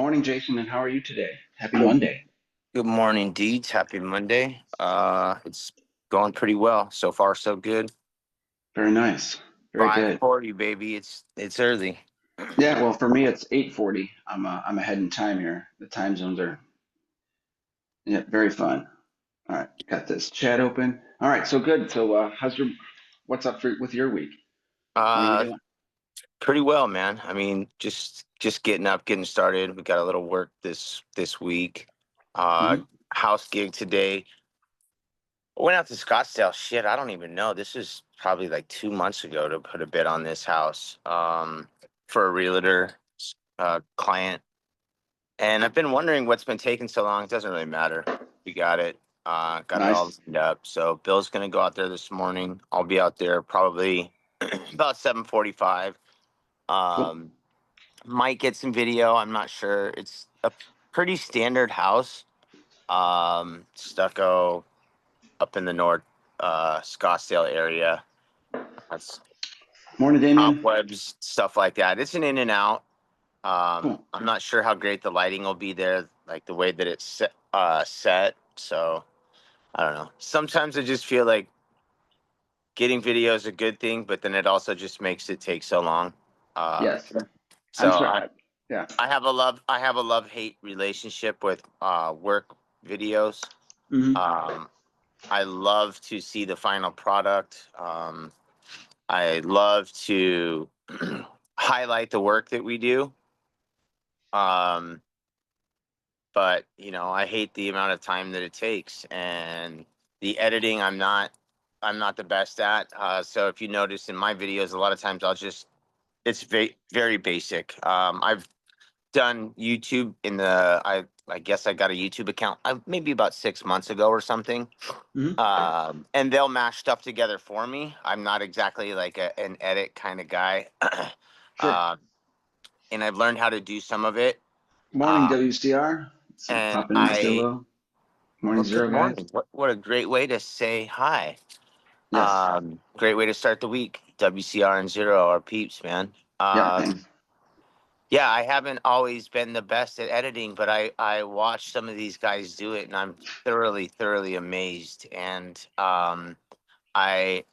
morning, Jason, and how are you today? Happy Monday. Good morning, Deeds. Happy Monday. It's going pretty well. So far, so good. Very nice. Very good. 5:40, baby. It's early. Yeah, well, for me it's 8:40. I'm ahead in time here. The time zones are yeah, very fun. All right, got this chat open. All right, so good. So what's up with your week? What are you Uh, doing? Pretty well, man. I mean, just getting up, getting started. We got a little work this week. Uh, Hmm. House gig today. Went out to Scottsdale. Shit, I don't even know. This is probably like 2 months ago to put a bid on this house. For a realtor client. And I've been wondering what's been taking so long. It doesn't really matter. We got it. Got it all Nice. lined up. So Bill's gonna go out there this morning. I'll be out there probably about 7:45. Cool. Um, might get some video. I'm not sure. It's a pretty standard house. Stucco up in the north Scottsdale area. That's Morning, Damien. cobwebs, stuff like that. It's an in and out. Cool. I'm not sure how great the lighting will be there, like the way that it's set. So I don't know. Sometimes I just feel like getting video is a good thing, but then it also just makes it take so long. Um, Yes. so I'm sorry. Yeah. I have a love hate relationship with work videos. Hmm. Um, I love to see the final product. I love to highlight the work that we do. Um, but I hate the amount of time that it takes, and the editing I'm not the best at. So if you notice in my videos, a lot of times it's very basic. I've done YouTube I guess I got a YouTube account maybe about 6 months ago or something. Hmm. And they'll mash stuff together for me. I'm not exactly like an edit kind of guy. Sure. uh, and I've learned how to do some of it. Morning, uh, WCR. So and popping in to say I hello. Morning, Well, good Zero guys. morning. What a great way to say hi. Yes. Great way to start the week. WCR and Zero are peeps, man. Yeah. Thanks. Yeah, I haven't always been the best at editing, but I watch some of these guys do it, and I'm thoroughly amazed. And I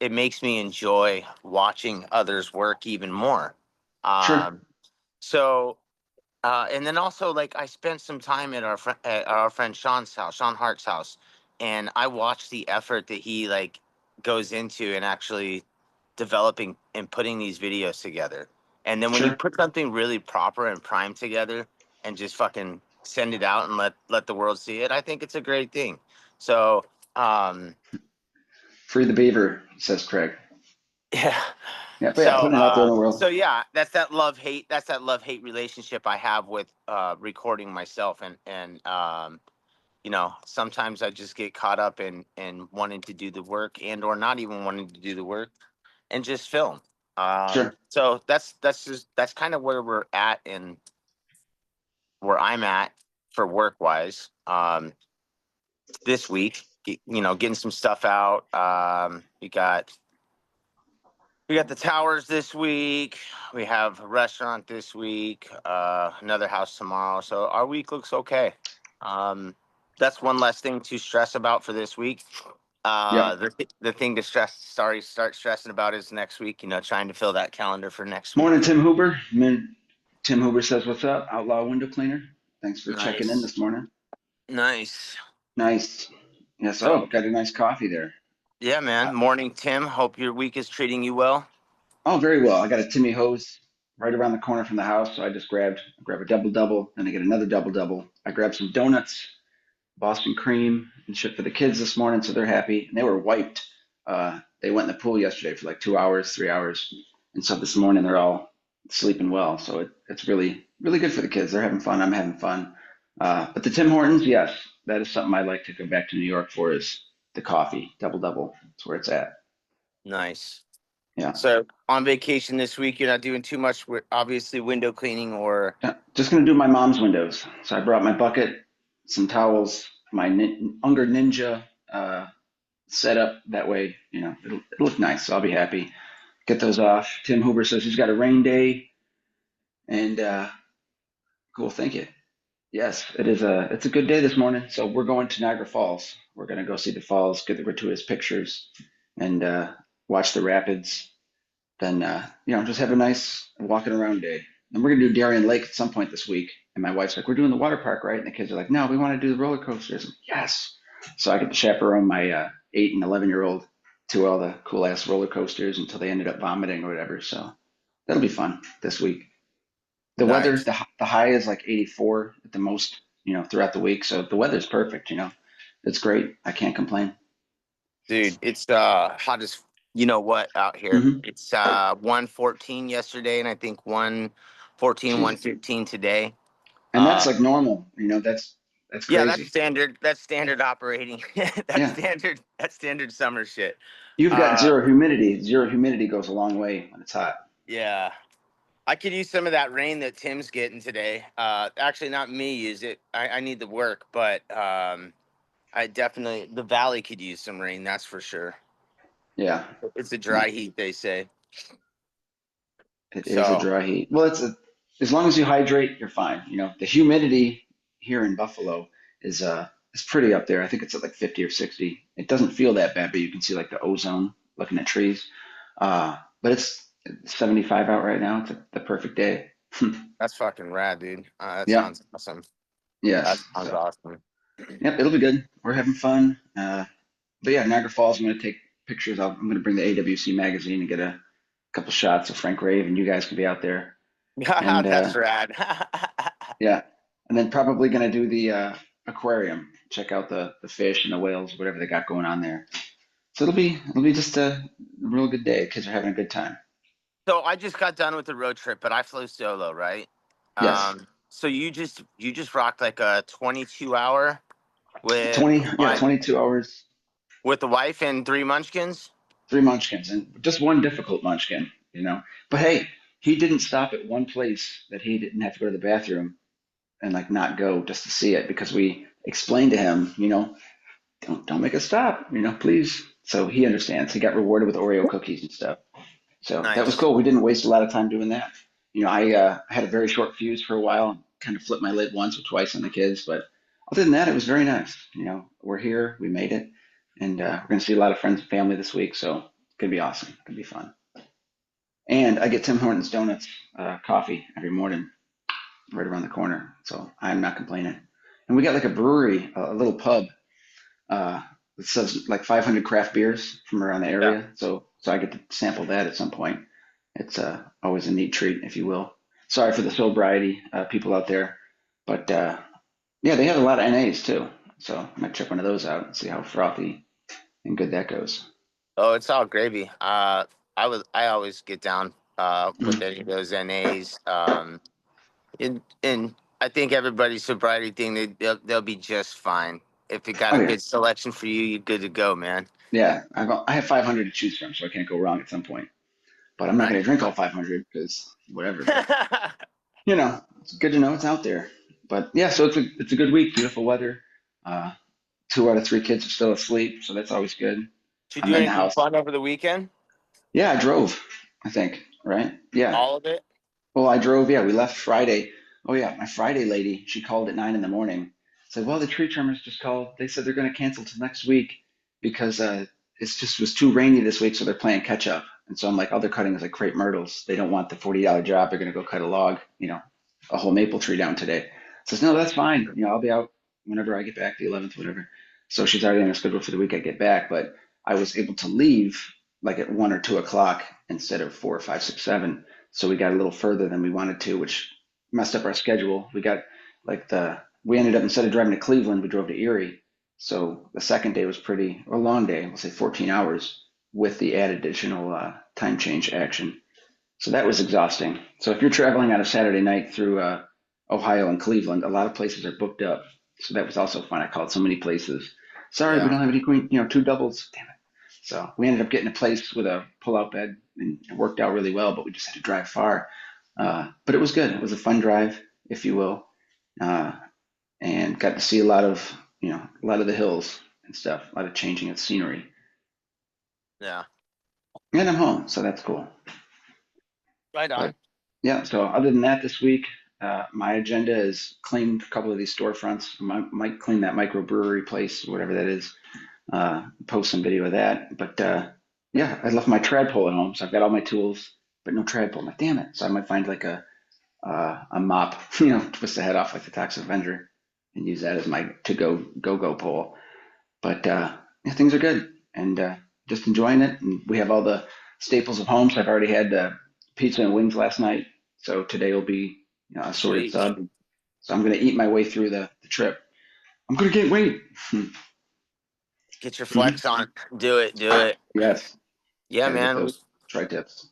it makes me enjoy watching others work even more. Sure. Um, so and then also, like, I spent some time at our friend Sean's house, Sean Hart's house, and I watched the effort that he like goes into and actually developing and putting these videos together. And then when you Sure. put something really proper and primed together and just fucking send it out and let the world see it, I think it's a great thing. So um, Free the beaver, says Craig. yeah. Yeah, but yeah, putting it out there in the world. So yeah, that's that love hate. That's that love hate relationship I have with recording myself, and sometimes I just get caught up in wanting to do the work and or not even wanting to do the work and just film. Sure. So that's kind of where we're at and where I'm at for work wise. This week, getting some stuff out. We got the towers this week. We have a restaurant this week. Another house tomorrow. So our week looks okay. Um, that's one less thing to stress about for this week. Yep. The thing to start stressing about is next week. Trying to fill that calendar for next Morning, week. Tim Huber. Tim Huber says, "What's up, Outlaw Window Cleaner? Thanks for checking in Nice, this morning. nice. Nice. Yes. Oh, So got a nice coffee there. yeah, Uh, man. Morning, Tim. Hope your week is treating you well. oh, very well. I got a Timmy hose right around the corner from the house, so I just grab a double double, then I get another double double. I grabbed some donuts, Boston cream, and shit for the kids this morning, so they're happy. And they were wiped. They went in the pool yesterday for like 2 hours, 3 hours, and so this morning they're all sleeping well. So it's really good for the kids. They're having fun. I'm having fun. But the Tim Hortons, yes, that is something I'd like to go back to New York for is the coffee double double. That's where it's at. Nice. Yeah. So on vacation this week, you're not doing too much with obviously window cleaning or Yeah, just gonna do my mom's windows. So I brought my bucket, some towels, my Unger Ninja setup. That way, it'll look nice. So I'll be happy. Get those off. Tim Huber says he's got a rain day and Cool. Thank you. Yes, it's a good day this morning. So we're going to Niagara Falls. We're gonna go see the falls, get the gratuitous pictures, and watch the rapids. Then just have a nice walking around day. And we're gonna do Darien Lake at some point this week. And my wife's like, "We're doing the water park, right?" And the kids are like, "No, we want to do the roller coasters." I'm like, yes. So I get to chaperone my 8 and 11-year-old to all the cool ass roller coasters until they ended up vomiting or whatever. So that'll be fun this week. The weather, Nice. the high is like 84 at the most, throughout the week. So the weather's perfect. It's great. I can't complain. Dude, it's hot as you know what out here. Hmm. It's 114 yesterday and I think 114, Jeez. 115 today. And that's Uh like normal. That's yeah, that's crazy. standard. That's standard operating. Yeah. That's standard summer shit. You've got Uh zero humidity. Zero humidity goes a long way when it's hot. yeah. I could use some of that rain that Tim's getting today. Actually not me use it. I need the work, but I definitely the valley could use some rain, that's for sure. Yeah. It's a Yeah. dry heat, they say. It is a So dry heat. Well, as long as you hydrate, you're fine. The humidity here in Buffalo is pretty up there. I think it's at like 50 or 60. It doesn't feel that bad, but you can see like the ozone looking at trees. But it's 75 out right now. It's the perfect day. that's fucking rad, dude. That Yeah. sounds awesome. That Yes. sounds So, awesome. yep, it'll be good. We're having fun. But yeah, Niagara Falls. I'm going to take pictures. I'm going to bring the AWC magazine and get a couple shots of Frank Rave, and you guys can be out there. And That's rad. yeah, and then probably going to do the aquarium. Check out the fish and the whales, whatever they got going on there. So it'll be just a real good day. Kids are having a good time. So I just got done with the road trip, but I flew solo, right? Yes, So you just rocked like a 22 hour with 20 yeah my 22 hours, with the wife and three munchkins. 3 munchkins, and just one difficult munchkin. But hey, he didn't stop at one place that he didn't have to go to the bathroom and like not go just to see it because we explained to him, don't make us stop, please. So he understands. He got rewarded with Oreo cookies and stuff. So that was Nice. cool. We didn't waste a lot of time doing that. I had a very short fuse for a while, kind of flipped my lid once or twice on the kids, but other than that, it was very nice. We're here, we made it, and we're going to see a lot of friends and family this week, so it's going to be awesome. It's going to be fun. And I get Tim Hortons Donuts coffee every morning right around the corner, so I'm not complaining. And we got like a brewery, a little pub uh, that sells like 500 craft beers from around the Yeah. area. So I get to sample that at some point. It's always a neat treat, if you will. Sorry for the sobriety people out there, but yeah, they have a lot of NAs too. So I might check one of those out and see how frothy and good that goes. Oh, it's all gravy. I always get down with Mhm. any of those NAs. And I think everybody's sobriety thing they'll be just fine. If you got Oh a yeah, good selection for you, you're good to go, man. yeah. I have 500 to choose from, so I can't go wrong at some point. But I'm not going Nice. to drink all 500 because whatever. But it's good to know it's out there. But yeah, so it's a good week. Beautiful weather. Uh, 2 out of 3 kids are still asleep, so that's always good. Did you I'm do in the anything house. fun over the weekend? Yeah, I drove, I think, right? Yeah. All of it? Well, I drove. Yeah, we left Friday. Oh, yeah, my Friday lady, she called at 9 in the morning. Said, well, the tree trimmers just called. They said they're going to cancel till next week because it's just was too rainy this week, so they're playing catch up. And so I'm like, oh, they're cutting like crepe myrtles. They don't want the $40 job. They're going to go cut a log, a whole maple tree down today. Says, no, that's fine. I'll be out whenever I get back, the 11th, whatever. So she's already on her schedule for the week I get back. But I was able to leave like at 1 or 2 o'clock instead of 4 or 5, 6, 7. So we got a little further than we wanted to, which messed up our schedule. We ended up, instead of driving to Cleveland, we drove to Erie. So the second day was a long day. We'll say 14 hours with the added additional time change action. So that was exhausting. So if you're traveling on a Saturday night through Ohio and Cleveland, a lot of places are booked up. So that was also fun. I called so many places. Sorry, we Yeah. don't have any queen, 2 doubles. Damn it. So we ended up getting a place with a pull-out bed, and it worked out really well. But we just had to drive far. But it was good. It was a fun drive, if you will, uh, and got to see a lot of the hills and stuff, a lot of changing of scenery. Yeah. And I'm home, so that's cool. Right But on. yeah, so other than that, this week. My agenda is clean a couple of these storefronts. Might clean that microbrewery place, whatever that is. Post some video of that. But yeah, I left my trad pole at home, so I've got all my tools, but no trad pole. I'm like, damn it! So I might find like a mop, twist the head off like the Toxic Avenger, and use that as my to go pole. But yeah, things are good, and just enjoying it. And we have all the staples of home. So I've already had pizza and wings last night. So today will be assorted Sweet. sub. So I'm going to eat my way through the trip. I'm going to gain weight. Get your Mhm. flex on. Do it. Do it. Yes, Yeah, got to get man. those tri-tips.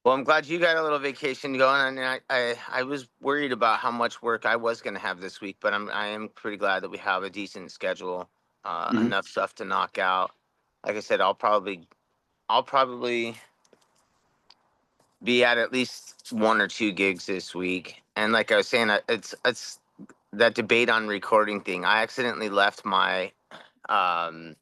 Well, I'm glad you got a little vacation going. And I was worried about how much work I was going to have this week, but I am pretty glad that we have a decent schedule, Hmm. enough stuff to knock out. Like I said, I'll probably be at least one or two gigs this week. And like I was saying, it's that debate on recording thing. I accidentally left my um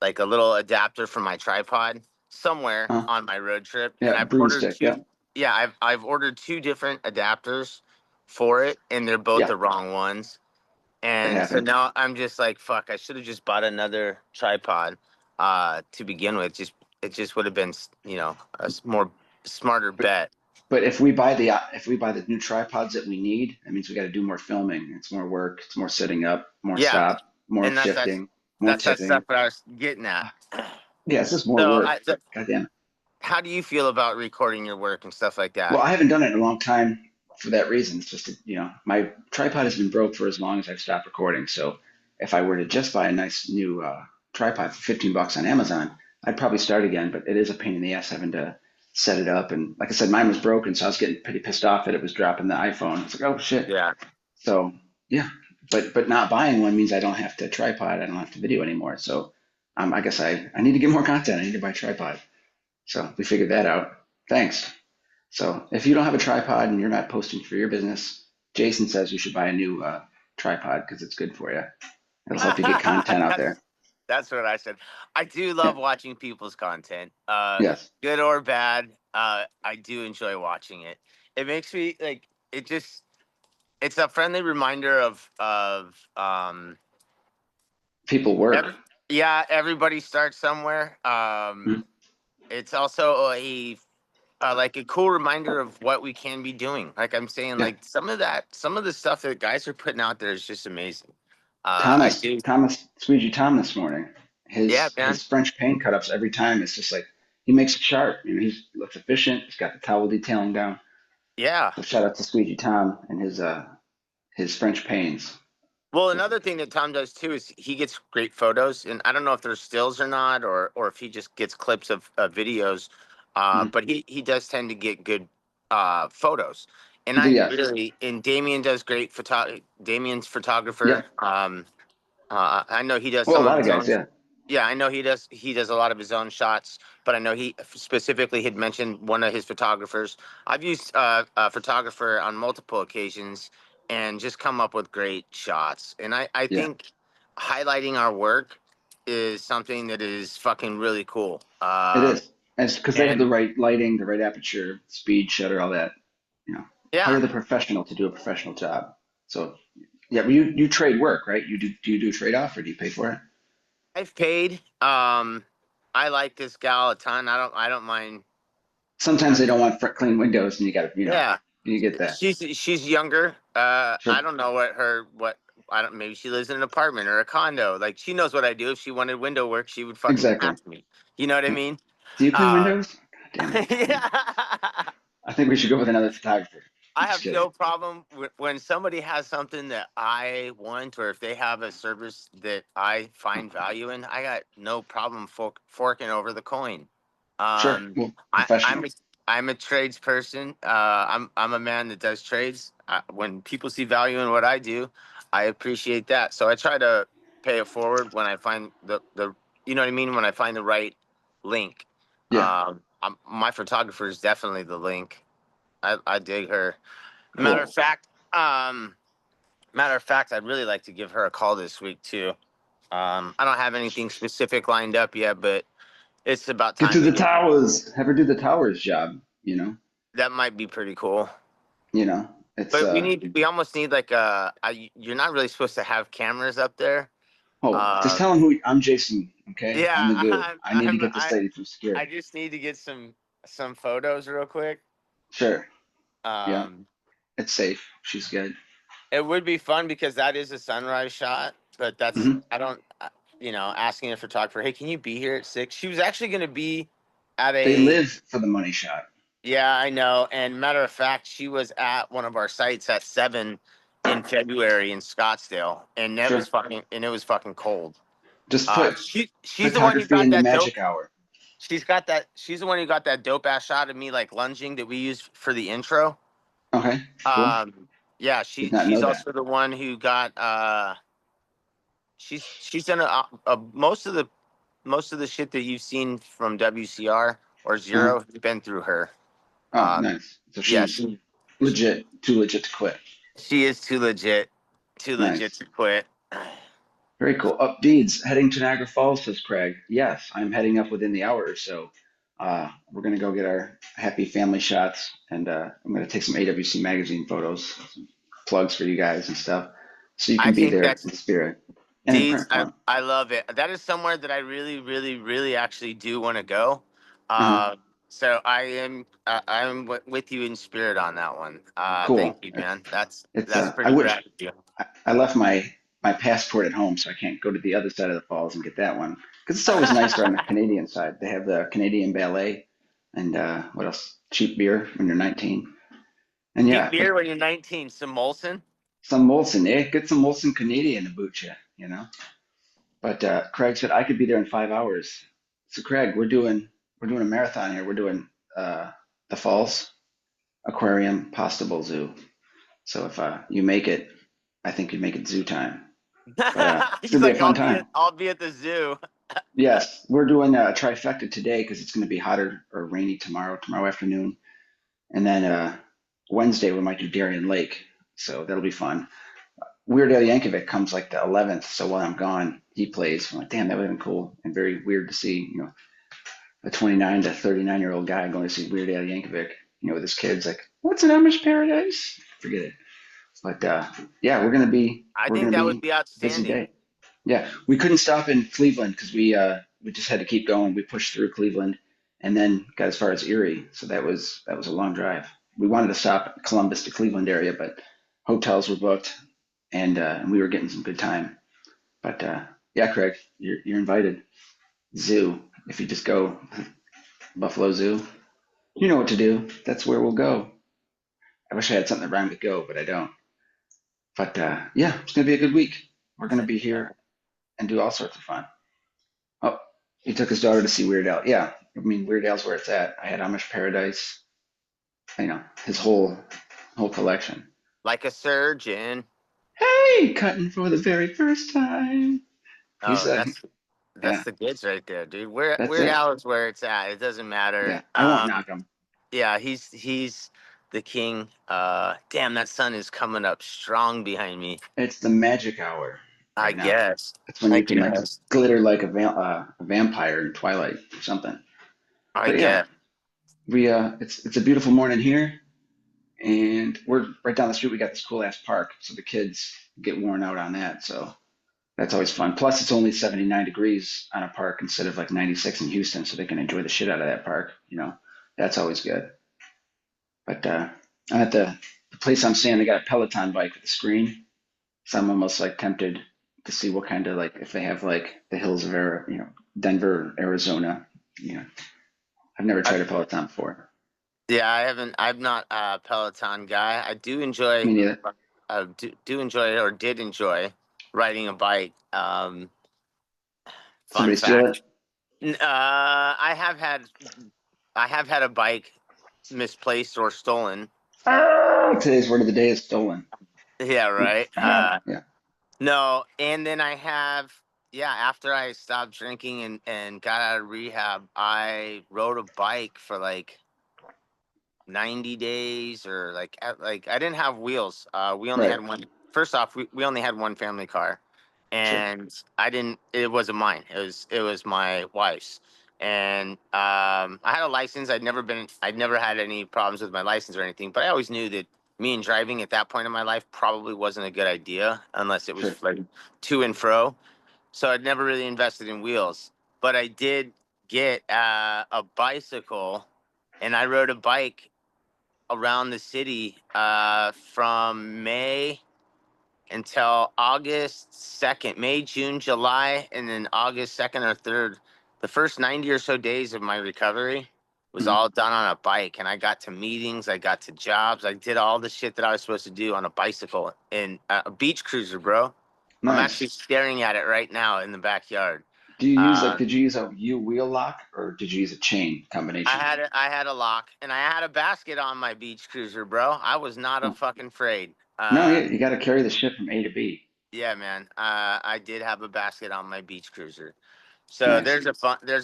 like a little adapter for my tripod somewhere on my road trip, and Yeah, I've ordered broomstick. two. Yeah, Yeah, I've ordered two different adapters for it, and they're both yeah, the wrong ones. that And so happens. now I'm just like, fuck, I should have just bought another tripod to begin with. Just it just would have been, a more smarter But bet. but if we buy the new tripods that we need, that means we got to do more filming. It's more work. It's more setting up, more Yeah, stop, more and that's shifting, more that's that stuff tipping. that I was getting at. Yeah, it's just more So work. God damn it. how do you feel about recording your work and stuff like Well, that? I haven't done it in a long time for that reason. It's just, my tripod has been broke for as long as I've stopped recording. So if I were to just buy a nice new tripod for 15 bucks on Amazon, I'd probably start again. But it is a pain in the ass having to set it up. And like I said, mine was broken, so I was getting pretty pissed off that it was dropping the iPhone. It's like, oh shit. Yeah. So yeah, but not buying one means I don't have to tripod. I don't have to video anymore. So I guess I need to get more content. I need to buy a tripod. So we figured that out. Thanks. So if you don't have a tripod and you're not posting for your business, Jason says you should buy a new tripod because it's good for you. It'll help you get content out that's there. that's what I said. I do Yeah. love watching people's content, Yes. good or bad. I do enjoy watching it. It makes me like it. Just it's a friendly reminder of People work. every, yeah, everybody starts somewhere. Mhm. It's also like a cool reminder of what we can be doing. Like I'm saying, Yeah. like some of the stuff that guys are putting out there is just amazing. I Thomas, do. Thomas, Squeegee Tom this morning. Yeah, His man. French paint cut ups every time. It's just like he makes it sharp. He looks efficient. He's got the towel detailing down. Yeah. So shout out to Squeegee Tom and his French paints. Well, So another thing that Tom does too is he gets great photos, and I don't know if they're stills or not, or if he just gets clips of videos. mhm. But he does tend to get good photos, and I Yes. really and Damien does great photo. Damien's Yeah. photographer. I know he does Well, a some of lot of his guys. own. Yeah. Yeah, I know he does a lot of his own shots, but I know he specifically had mentioned one of his photographers. I've used a photographer on multiple occasions and just come up with great shots. And I Yeah. think highlighting our work is something that is fucking really cool. It is. And it's because they have the And right lighting, the right aperture, speed, shutter, all that. You know, yeah, hire the professional to do a professional job. So yeah, but you trade work, right? Do you do trade off or do you pay for it? I've paid. I like this gal a ton. I don't mind, you Sometimes know. they don't want clean windows, and you got to, Yeah, you get that. she's younger. Sure. I don't know what I don't. Maybe she lives in an apartment or a condo. Like she knows what I do. If she wanted window work, she would fucking Exactly. ask me. You know what I Yeah. mean? Do you clean Uh, windows? God damn it. yeah. I think we should go with another photographer. I'm I just have kidding. no problem when somebody has something that I want, or if they have a service that I find value in. I got no problem forking over the coin. Sure. Um, Well, I, I'm professional. a, I'm a tradesperson. I'm a man that does trades. When people see value in what I do, I appreciate that. So I try to pay it forward when I find the you know what I mean, when I find the right link. Yeah. My photographer is definitely the link. I dig her. Matter of Cool. fact, um, matter of fact, I'd really like to give her a call this week too. I don't have anything specific lined up yet, but it's about Get time to to the get. towers. Have her do the towers job. That might be pretty cool. You know, it's But we almost need like you're not really supposed to have cameras up there. oh, just Uh, tell them who I'm Jason. Okay, I'm yeah, the goo. I need to get this lady from I security. just need to get some photos real quick. Sure. Yeah, Um, it's safe. She's good. it would be fun because that is a sunrise shot, but that's Hmm. I don't asking a photographer, hey, can you be here at 6? She was actually going to be at They a live for the money shot. yeah, I know. And matter of fact, she was at one of our sites at 7 in February in Scottsdale, and Sure. it was fucking cold. Just put She's the one who photography got in the that dope. magic hour. She's the one who got that dope ass shot of me like lunging that we used for the intro. Okay, cool. Um, yeah, Did not know she's that. also the one who got she's done most of the shit that you've seen from WCR or Uh-huh. Zero has been through her. Oh, Um, nice. So yeah, she's legit, too legit to quit. she is too legit Nice. to quit. Very cool. Up deeds, heading to Niagara Falls, says Craig. Yes, I'm heading up within the hour or so. We're going to go get our happy family shots, and I'm going to take some AWC magazine photos, some plugs for you guys and stuff, so you I can be think there that's in spirit and in Deeds. print form. I love it. That is somewhere that I really, really, really actually do want to go. Uh-huh. So I'm with you in spirit on that one. Thank Cool. you, man. It's That's I pretty wish rad of you. I left my passport at home, so I can't go to the other side of the falls and get that one. Because it's always nicer on the Canadian side. They have the Canadian ballet and what else? Cheap beer when you're 19. And Cheap yeah, beer when you're 19. Some Molson. some Molson, eh? Get some Molson Canadian to boot you, you know. But Craig said I could be there in 5 hours. So Craig, we're doing a marathon here. We're doing uh, the Falls Aquarium Pasta Bowl Zoo. So if you make it, I think you make it zoo time. But it's He's gonna be a like, fun time. I'll be at the zoo. Yes, we're doing a trifecta today because it's going to be hotter or rainy tomorrow afternoon, and then Wednesday we might do Darien Lake, so that'll be fun. Weird Al Yankovic comes like the 11th, so while I'm gone, he plays. I'm like, damn, that would have been cool and very weird to see, a 29 to 39-year-old guy going to see Weird Al Yankovic, with his kids. Like, what's an Amish paradise? Forget it. But yeah, I we're think gonna that would be be busy outstanding. day. Yeah, we couldn't stop in Cleveland because we just had to keep going. We pushed through Cleveland and then got as far as Erie, so that was a long drive. We wanted to stop at Columbus to Cleveland area, but hotels were booked and we were getting some good time. But yeah, Craig, you're invited. Zoo, if you just go Buffalo Zoo, you know what to do. That's where we'll go. I wish I had something that rhymed with go, but I don't. But yeah, it's gonna be a good week. We're gonna be here and do all sorts of fun. Oh, he took his daughter to see Weird Al. Yeah, I mean Weird Al's where it's at. I had Amish Paradise. His whole collection. Like a surgeon. Hey, cutting for the very first time. He's Oh, yeah, that's the goods right there, dude. that's Weird it. Al is where it's at. It doesn't matter. Yeah, I won't knock him. Yeah, he's the king. Damn, that sun is coming up strong behind me. It's the magic hour I right now. guess. It's when I you can like guess. glitter like a vampire in Twilight or something. I But yeah, guess. it's a beautiful morning here, and we're right down the street. We got this cool ass park, so the kids get worn out on that. So that's always fun. Plus, it's only 79 degrees on a park instead of like 96 in Houston, so they can enjoy the shit out of that park. That's always good. But I'm at the place I'm staying. They got a Peloton bike with a screen, so I'm almost like tempted to see what kind of like if they have like the hills of Denver, Arizona. You know, I've never I, tried a Peloton before. yeah, I haven't. I'm not a Peloton guy. I do enjoy. Me neither. Do enjoy or did enjoy riding a bike. Fun Somebody steal it. fact. I have had a bike misplaced or stolen. Ah, today's word of the day is stolen. Yeah, right. Yeah, No, and then I have, yeah, after I stopped drinking and got out of rehab, I rode a bike for like 90 days or like I didn't have wheels. We only right. had one. First off, we only had one family car, Sure. and I didn't. It wasn't mine. It was my wife's. And I had a license. I'd never had any problems with my license or anything, but I always knew that me and driving at that point in my life probably wasn't a good idea unless it Sure. was like to and fro. So I'd never really invested in wheels, but I did get a bicycle, and I rode a bike around the city from May until August 2nd, May, June, July, and then August 2nd or 3rd. The first 90 or so days of my recovery was Mhm. all done on a bike. And I got to meetings, I got to jobs, I did all the shit that I was supposed to do on a bicycle and a beach cruiser, bro. I'm actually Nice. staring at it right now in the backyard. Do you use like, Uh, did you use a U wheel lock or did you use a chain combination? I had a lock and I had a basket on my beach cruiser, bro. I was not a Oh. fucking afraid. No, yeah, you got to carry the shit from A to B. Yeah, man. I did have a basket on my beach cruiser. So Nice. there's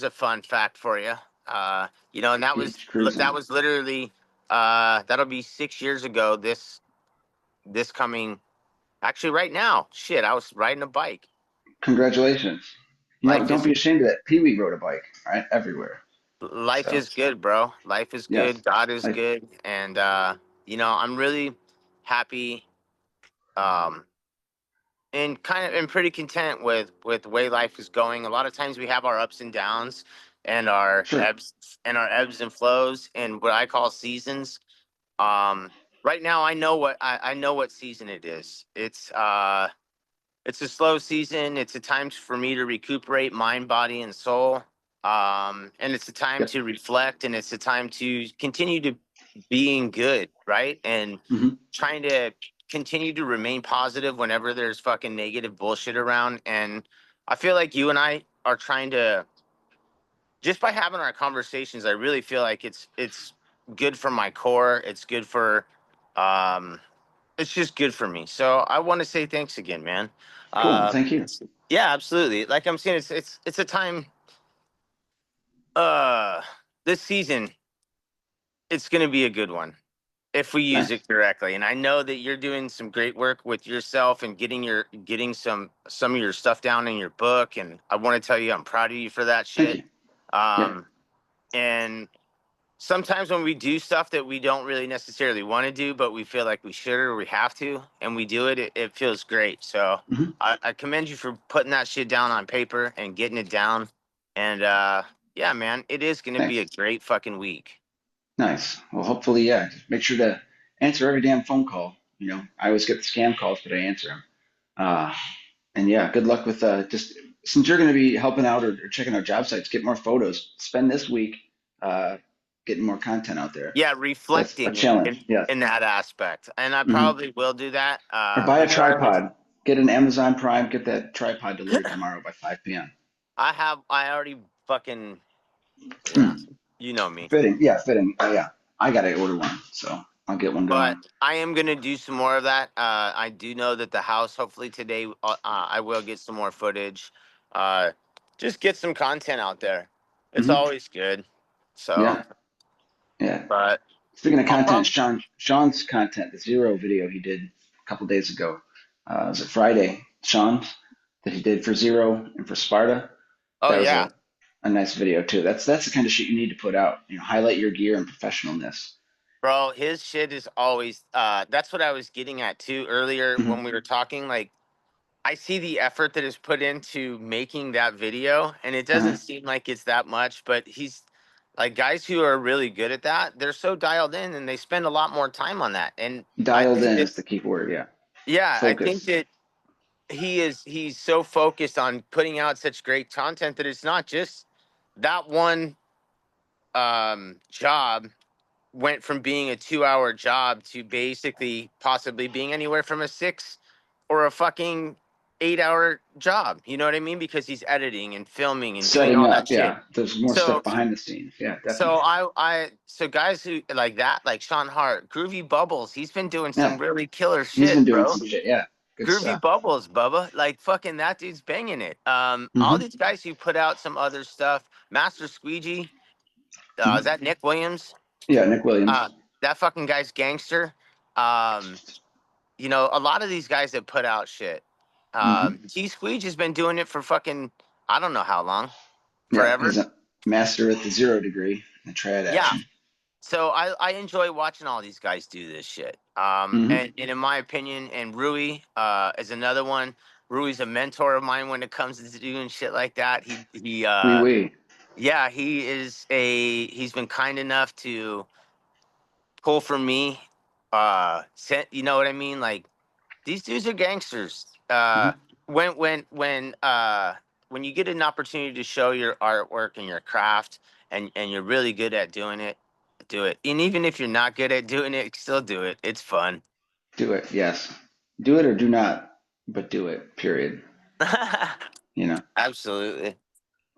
a fun fact for you. You know, and Beach cruising. that was literally that'll be 6 years ago. This coming actually right now. Shit, I was riding a bike. Congratulations. You know, Life don't is be ashamed of that. Pee Wee rode a bike, right? Everywhere. life So, is good, bro. Life is yes. good. God is Like, good, and you know, I'm really happy. Um, and kind of and pretty content with the way life is going. A lot of times we have our ups and downs sure. and our ebbs and flows and what I call seasons. Right now I know what season it is. It's a slow season. It's a time for me to recuperate mind, body, and soul. And it's a time Yep. to reflect, and it's a time to continue to being good, right? And Hmm. trying to continue to remain positive whenever there's fucking negative bullshit around. And I feel like you and I are trying to just by having our conversations. I really feel like it's good for my core. It's good for um, it's just good for me. So I want to say thanks again, man. Cool. Uh, Thank you. yeah, absolutely. Like I'm saying, it's a time. Uh, this season, it's going to be a good one if we use Nice. it correctly. And I know that you're doing some great work with yourself and getting some of your stuff down in your book. And I want to tell you, I'm proud of you for that Thank shit. you. Yeah. Um, and sometimes when we do stuff that we don't really necessarily want to do, but we feel like we should or we have to, and we do it, it feels great. So Hmm. I commend you for putting that shit down on paper and getting it down. And yeah, man, it is going to be a Thanks. great fucking week. Nice. Well, hopefully, yeah. Just make sure to answer every damn phone call. You know, I always get the scam calls, but I answer them. Uh, and yeah, good luck with just since you're going to be helping out or checking out job sites, get more photos. Spend this week uh, getting more content out there. Yeah, That's a reflecting challenge. Yes. in that aspect. And I Hmm. probably will do that. Or buy a Regardless, tripod. Get an Amazon Prime. Get that tripod delivered tomorrow by 5 p.m. I already fucking, yeah, Mm. you know me. Fitting. Yeah, fitting. Yeah. I got to order one, so I'll get one But going. I am gonna do some more of that. I do know that the house, hopefully today, I will get some more footage. Uh, just get some content out there. It's Hmm. always good. So, Yeah. Yeah. but Speaking of I'll content, probably. Sean's content, the zero video he did a couple days ago. Was it Friday? Sean that he did for Zero and for Sparta. Oh That was yeah, a nice video too. That's the kind of shit you need to put out. You know, highlight your gear and professionalness. bro. His shit is always. That's what I was getting at too earlier Hmm. when we were talking. Like, I see the effort that is put into making that video, and it doesn't Uh-huh. seem like it's that much, but he's like guys who are really good at that, they're so dialed in and they spend a lot more time on that. And I Dialed think in that, is the key word. Yeah. yeah, I think Focus. that he's so focused on putting out such great content that it's not just that one job went from being a 2 hour job to basically possibly being anywhere from a 6 or a fucking 8 hour job. You know what I mean? Because he's editing and filming and doing Setting all that up. shit. Yeah. There's more So stuff behind the scenes. Yeah, so definitely. so guys who like that, like Sean Hart, Groovy Bubbles, he's been doing some Yeah. really killer He's been shit, doing bro. some shit. Yeah. Good Groovy stuff. Bubbles, Bubba. Like fucking that dude's banging it. All Hmm. these guys who put out some other stuff. Master Squeegee, is Hmm. that Nick Williams? Yeah. Nick Williams. Uh, that fucking guy's gangster. Um, you know, a lot of these guys that put out shit. Hmm. T Squeege has been doing it for fucking I don't know how long, Yeah. forever. He's a master at the 0 degree, the triad Yeah, action. So I enjoy watching all these guys do this shit. Hmm. And in my opinion, and Rui is another one. Rui's a mentor of mine when it comes to doing shit like that. Wee wee. Yeah, he's been kind enough to pull for me. You know what I mean? Like these dudes are gangsters. Hmm. When when when uh when you get an opportunity to show your artwork and your craft, and you're really good at doing it, do it. And even if you're not good at doing it, still do it. It's fun. Do it. Yes. Do it or do not, but do it. Period. You know. Absolutely.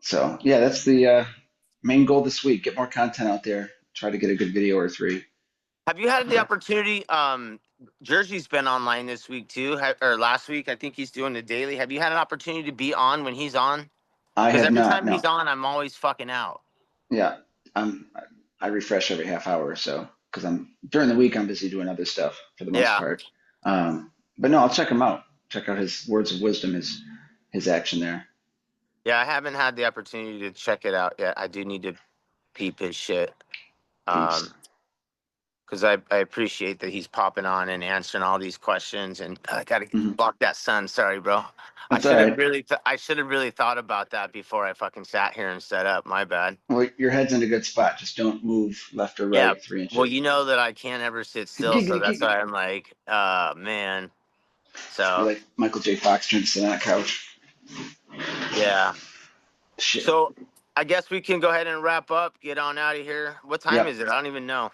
So yeah, that's the main goal this week. Get more content out there. Try to get a good video or three. Have you had the Uh, opportunity? Jersey's been online this week too, or last week. I think he's doing the daily. Have you had an opportunity to be on when he's on? I Because have every not. time he's No. on, I'm always fucking out. Yeah. I'm. I refresh every half hour or so because I'm during the week I'm busy doing other stuff for the most Yeah. part. But no, I'll check him out. Check out his words of wisdom, his action there. Yeah, I haven't had the opportunity to check it out yet. I do need to peep his shit. Peeps. Um, because I appreciate that he's popping on and answering all these questions. And I gotta Hmm. block that sun. Sorry, bro. That's all right. I should have really thought about that before I fucking sat here and set up. My bad. Well, your head's in a good spot. Just don't move left or Yeah. right 3 inches. Well, you know that I can't ever sit still, so Giggity, that's giggity. why I'm like, man. You're So like Michael J. Fox trying to sit on that couch. yeah. Shit. So I guess we can go ahead and wrap up. Get on out of here. What time Yep. is it? I don't even know.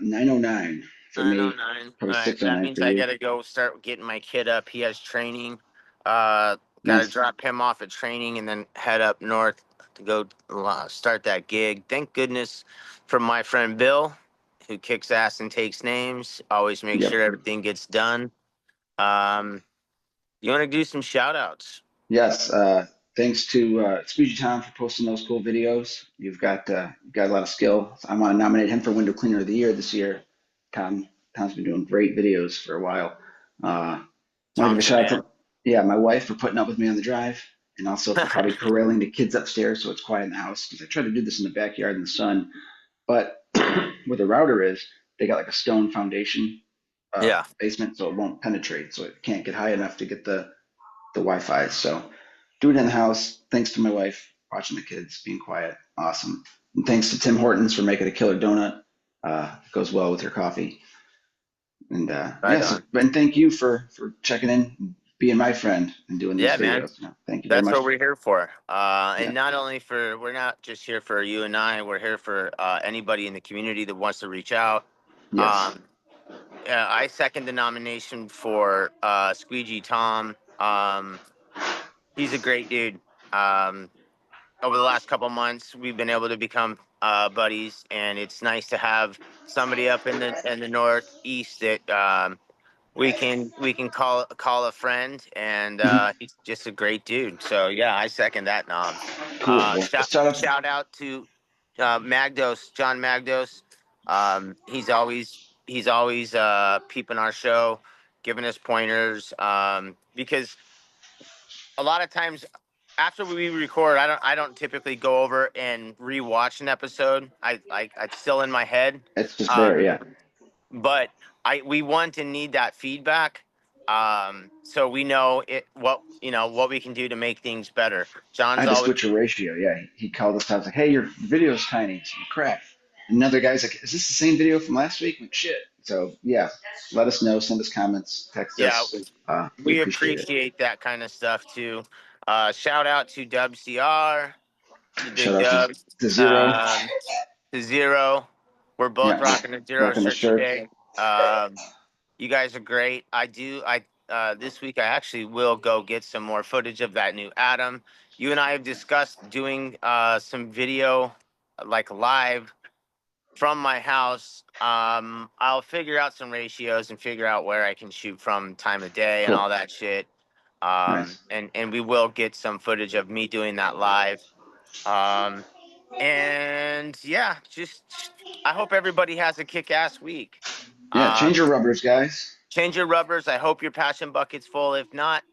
9:09 for me. 9:09. All Probably right, 6:09 means for I you. gotta go start getting my kid up. He has training. Gotta Nice. drop him off at training and then head up north to go start that gig. Thank goodness for my friend Bill, who kicks ass and takes names. Always make Yep. sure everything gets done. Um, you want to do some shout outs? Yes. Thanks to Squeegee Tom for posting those cool videos. You've got a lot of skill. I want to nominate him for Window Cleaner of the Year this year. Tom Tom's been doing great videos for a while. Want to give a Tom's the shout out man. to my wife for putting up with me on the drive, and also for probably corralling the kids upstairs so it's quiet in the house because I try to do this in the backyard in the sun. But where the router is, they got like a stone foundation Yeah, basement, so it won't penetrate, so it can't get high enough to get the Wi-Fi. So do it in the house. Thanks to my wife watching the kids, being quiet, awesome. And thanks to Tim Hortons for making a killer donut. It goes well with your coffee. And right yes, on. and thank you for checking in, being my friend, and doing these Yeah, man. videos. Thank you very That's what much. we're here for. Yeah. And not only for, we're not just here for you and I, we're here for anybody in the community that wants to reach out. Yes. Um, yeah, I second the nomination for Squeegee Tom. He's a great dude. Um, Over the last couple months, we've been able to become buddies, and it's nice to have somebody up in the Northeast that we can call a friend, and Mhm. he's just a great dude. So yeah, I second that nom. Cool. Well, Shout shout out. shout out to Magdos, John Magdos. He's always peeping our show, giving us pointers. Because a lot of times after we record, I don't typically go over and rewatch an episode. It's still in my head. It's just there. Um, Yeah. but we want and need that feedback, so we know what we can do to make things better. I John's had to always switch a ratio. Yeah. He called us. I was like, hey, your video's tiny. It's crap. Another guy's like, is this the same video from last week? I'm like, shit. So yeah, let us know. Send us comments. Text yeah, us. We we appreciate it. appreciate that kind of stuff too. Shout out to WCR, the Shout Big out to, Dubs, to Zero. um, to Zero. We're both Yeah. rocking a Zero Rocking the shirt shirt. today. You guys are great. I this week I actually will go get some more footage of that new Adam. You and I have discussed doing some video like live from my house. I'll figure out some ratios and figure out where I can shoot from, time of day, and Cool. all that shit. Nice. And we will get some footage of me doing that live. Um, and yeah, just I hope everybody has a kick-ass week. Yeah. Change Um, your rubbers, guys. Change your rubbers. I hope your passion bucket's full. If not,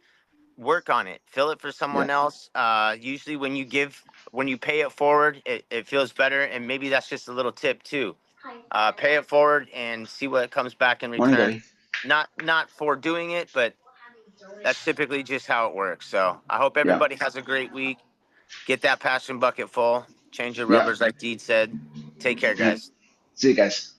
work on it. Fill it for Yeah. someone else. Usually when you pay it forward, it feels better. And maybe that's just a little tip too. pay it forward and see what comes back in Morning, return. buddy. Not for doing it, but that's typically just how it works. So I hope Yeah. everybody has a great week. Get that passion bucket full. Change your Yeah. rubbers, like Deed said. Take care, Yep. guys. See you guys.